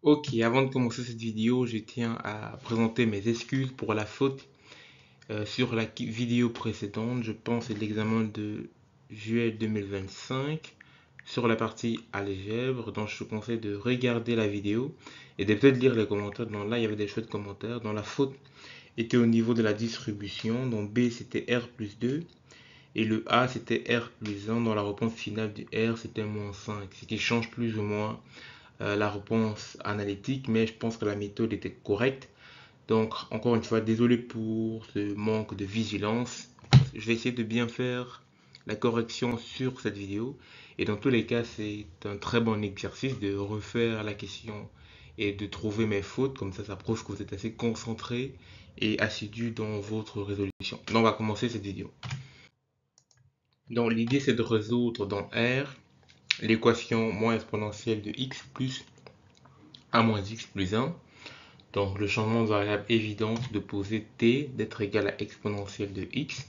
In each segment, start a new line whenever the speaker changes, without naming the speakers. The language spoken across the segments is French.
Ok, avant de commencer cette vidéo, je tiens à présenter mes excuses pour la faute sur la vidéo précédente. Je pense que c'est l'examen de juillet 2025 sur la partie algèbre. Donc je te conseille de regarder la vidéo et de peut-être lire les commentaires. Donc là, il y avait des chouettes commentaires. Donc la faute était au niveau de la distribution. Donc B, c'était R plus 2. Et le A, c'était R plus 1. Dans la réponse finale du R, c'était moins 5. Ce qui change plus ou moins la réponse analytique, mais je pense que la méthode était correcte. Donc, encore une fois, désolé pour ce manque de vigilance. Je vais essayer de bien faire la correction sur cette vidéo. Et dans tous les cas, c'est un très bon exercice de refaire la question et de trouver mes fautes. Comme ça prouve que vous êtes assez concentré et assidu dans votre résolution. Donc, on va commencer cette vidéo. Donc, l'idée, c'est de résoudre dans R l'équation moins exponentielle de x plus a moins x plus 1. Donc le changement de variable évident de poser t d'être égal à exponentielle de x.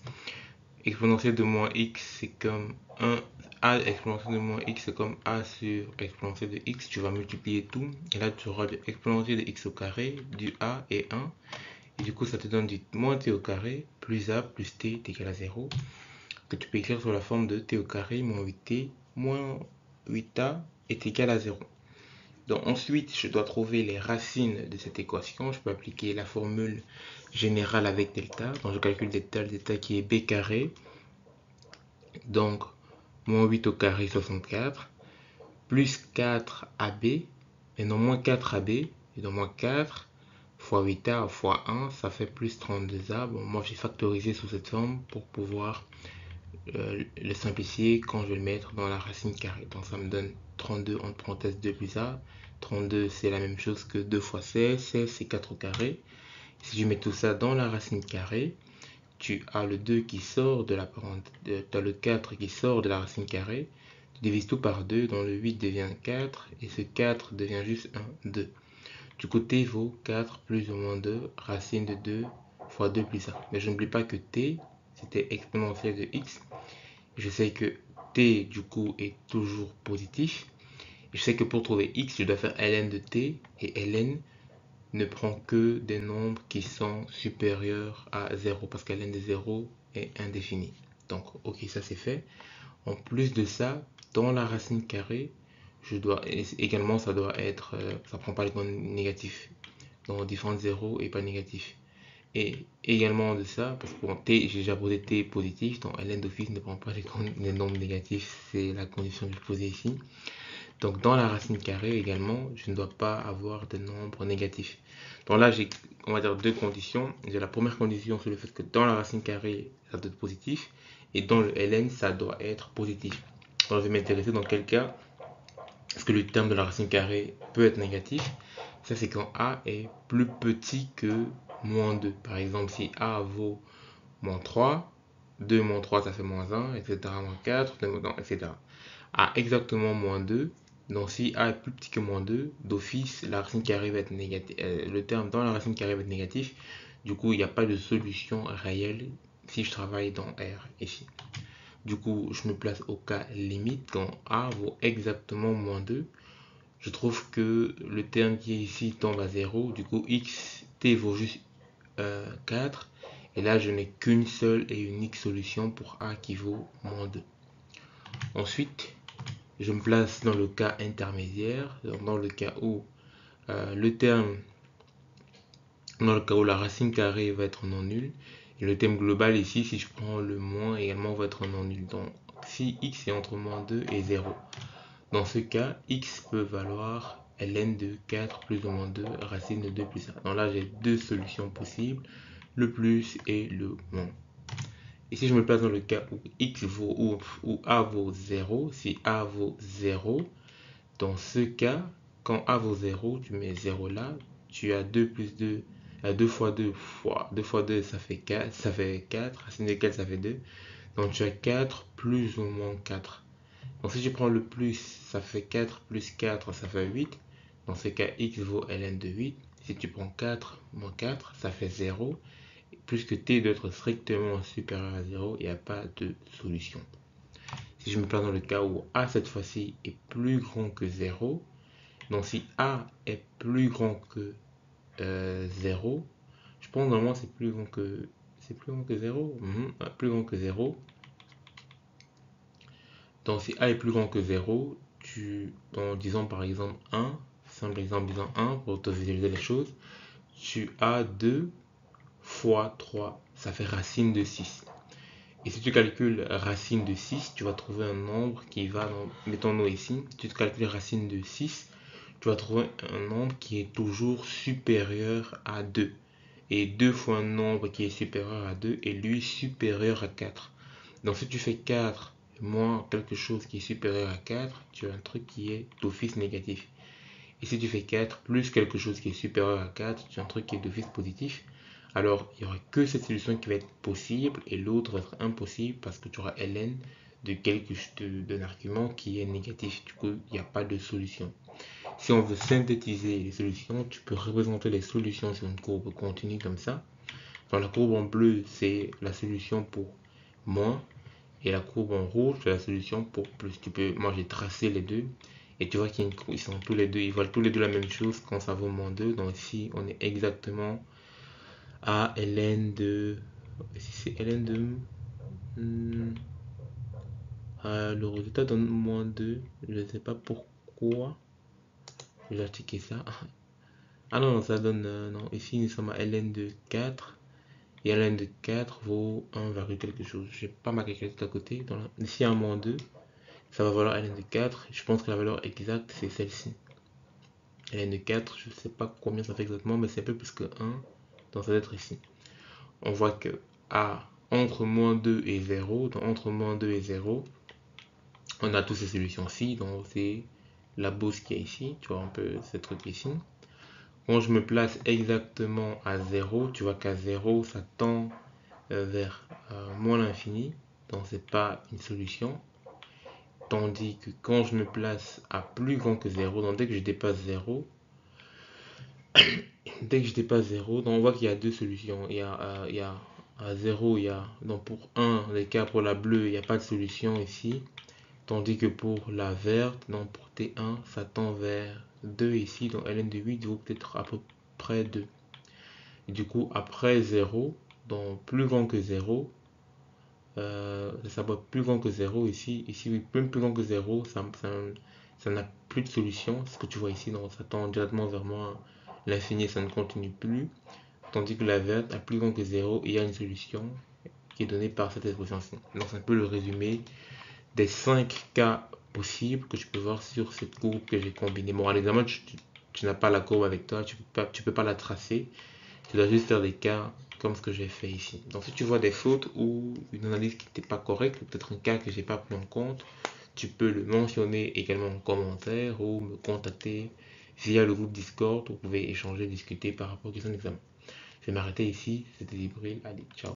Exponentielle de moins x, c'est comme 1. A exponentielle de moins x, c'est comme a sur exponentielle de x. Tu vas multiplier tout. Et là, tu auras de exponentielle de x au carré, du a et 1. Et du coup, ça te donne du moins t au carré, plus a plus t est égal à 0. Que tu peux écrire sous la forme de t au carré moins 8t moins 8a est égal à 0. Donc ensuite, je dois trouver les racines de cette équation. Je peux appliquer la formule générale avec delta. Donc je calcule delta qui est b carré. Donc moins 8 au carré 64. Plus 4ab. Et non moins 4ab. Et donc moins 4 fois 8a fois 1, ça fait plus 32a. Bon, moi j'ai factorisé sous cette forme pour pouvoir le simplifier quand je vais le mettre dans la racine carrée. Donc ça me donne 32 entre parenthèses 2 plus a. 32 c'est la même chose que 2 fois 16. 16 c'est 4 au carré. Si je mets tout ça dans la racine carrée, tu as le 2 qui sort de la parenthèse, tu as le 4 qui sort de la racine carrée. Tu divises tout par 2, donc le 8 devient 4 et ce 4 devient juste 1, 2. Du coup t vaut 4 plus ou moins 2, racine de 2 fois 2 plus 1. Mais je n'oublie pas que t c'était exponentielle de x. Je sais que t du coup est toujours positif. Je sais que pour trouver x, je dois faire ln de t et ln ne prend que des nombres qui sont supérieurs à 0 parce que ln de 0 est indéfini. Donc ok, ça c'est fait. En plus de ça, dans la racine carrée, je dois également ça doit être ça prend pas les négatifs. Donc différents 0 et pas négatif. Et également de ça, parce que pour t, j'ai déjà posé t positif, donc ln d'office ne prend pas les nombres négatifs, c'est la condition que je posais ici. Donc dans la racine carrée également, je ne dois pas avoir de nombres négatifs. Donc là, j'ai, on va dire, deux conditions. J'ai la première condition sur le fait que dans la racine carrée, ça doit être positif, et dans le ln, ça doit être positif. Donc je vais m'intéresser dans quel cas est-ce que le terme de la racine carrée peut être négatif. Ça, c'est quand a est plus petit que moins 2. Par exemple, si a vaut moins 3, 2 moins 3, ça fait moins 1, etc. Moins 4, etc. A exactement moins 2. Donc si a est plus petit que moins 2, d'office, la racine carrée va être négative. Le terme dans la racine carrée va être négatif. Du coup, il n'y a pas de solution réelle si je travaille dans R ici. Du coup, je me place au cas limite quand a vaut exactement moins 2. Je trouve que le terme qui est ici tombe à 0. Du coup, x, t vaut juste 4. Et là, je n'ai qu'une seule et unique solution pour a qui vaut moins 2. Ensuite, je me place dans le cas intermédiaire, dans le cas où le terme, dans le cas où la racine carrée va être non nulle, et le terme global ici, si je prends le moins également, va être non nul. Donc, si x est entre moins 2 et 0, dans ce cas, x peut valoir ln de 4 plus ou moins 2, racine de 2 plus 1. Donc là, j'ai deux solutions possibles, le plus et le moins. Et si je me place dans le cas où x vaut, où a vaut 0, si a vaut 0, dans ce cas, quand a vaut 0, tu mets 0 là, tu as 2 plus 2, 2 fois 2 fois 2 fois 2, ça fait 4, racine de 4, ça fait 2. Donc tu as 4 plus ou moins 4. Donc si je prends le plus, ça fait 4 plus 4, ça fait 8. Dans ce cas, x vaut ln de 8. Si tu prends 4 moins 4, ça fait 0. Puisque t doit être strictement supérieur à 0, il n'y a pas de solution. Si je me place dans le cas où a cette fois-ci est plus grand que 0, Donc si A est plus grand que 0, je pense normalement c'est plus grand que 0. Plus grand que 0. Donc si A est plus grand que 0, en disant par exemple 1, simple exemple disant 1 pour te visualiser les choses, tu as 2 fois 3, ça fait racine de 6. Et si tu calcules racine de 6, tu vas trouver un nombre qui va, mettons-nous ici, tu calcules racine de 6, tu vas trouver un nombre qui est toujours supérieur à 2. Et 2 fois un nombre qui est supérieur à 2 est lui supérieur à 4. Donc si tu fais 4 moins quelque chose qui est supérieur à 4, tu as un truc qui est d'office négatif. Et si tu fais 4 plus quelque chose qui est supérieur à 4, tu as un truc qui est d'office positif. Alors, il n'y aura que cette solution qui va être possible et l'autre va être impossible parce que tu auras ln d'un argument qui est négatif. Du coup, il n'y a pas de solution. Si on veut synthétiser les solutions, tu peux représenter les solutions sur une courbe continue comme ça. Dans la courbe en bleu, c'est la solution pour moins. Et la courbe en rouge, c'est la solution pour plus. Moi, j'ai tracé les deux. Et tu vois qu'ils sont tous les deux, ils valent tous les deux la même chose quand ça vaut moins 2. Donc ici, on est exactement à ln de... Si c'est ln de... le résultat donne moins 2. Je ne sais pas pourquoi. Je vais checker ça. Ah non, ça donne... non, ici, nous sommes à ln de 4. Et ln de 4 vaut 1, quelque chose. Je n'ai pas ma calculette à côté. Ici, à moins 2. Ça va valoir ln de 4. Je pense que la valeur exacte, c'est celle-ci. ln de 4, je ne sais pas combien ça fait exactement, mais c'est un peu plus que 1. Donc ça doit être ici. On voit que entre moins 2 et 0, donc entre moins 2 et 0, on a toutes ces solutions-ci. Donc c'est la bosse qui est ici. Tu vois un peu ce truc ici. Quand je me place exactement à 0, tu vois qu'à 0, ça tend vers moins l'infini. Donc c'est pas une solution. Tandis que quand je me place à plus grand que 0, donc dès que je dépasse 0, donc on voit qu'il y a deux solutions. Il y a à 0, il y a, donc pour 1, les cas pour la bleue, il n'y a pas de solution ici. Tandis que pour la verte, donc pour T1, ça tend vers 2 ici. Donc ln de 8 vaut peut-être à peu près 2. Et du coup, après 0, donc plus grand que 0, ça va plus grand que 0 ici. Ici, oui, même plus grand que 0, ça n'a plus de solution. Ce que tu vois ici, donc ça tend directement vers moi. L'infini, ça ne continue plus. Tandis que la verte, à plus grand que 0, il y a une solution qui est donnée par cette expression-ci. Donc c'est un peu le résumé des 5 cas possibles que tu peux voir sur cette courbe que j'ai combinée. Bon, à l'examen, tu n'as pas la courbe avec toi, tu peux pas la tracer. Tu dois juste faire des cas comme ce que j'ai fait ici. Donc si tu vois des fautes ou une analyse qui n'était pas correcte, ou peut-être un cas que j'ai pas pris en compte, tu peux le mentionner également en commentaire ou me contacter via le groupe Discord où vous pouvez échanger, discuter par rapport aux questions d'examen. Je vais m'arrêter ici, c'était Libril, allez, ciao.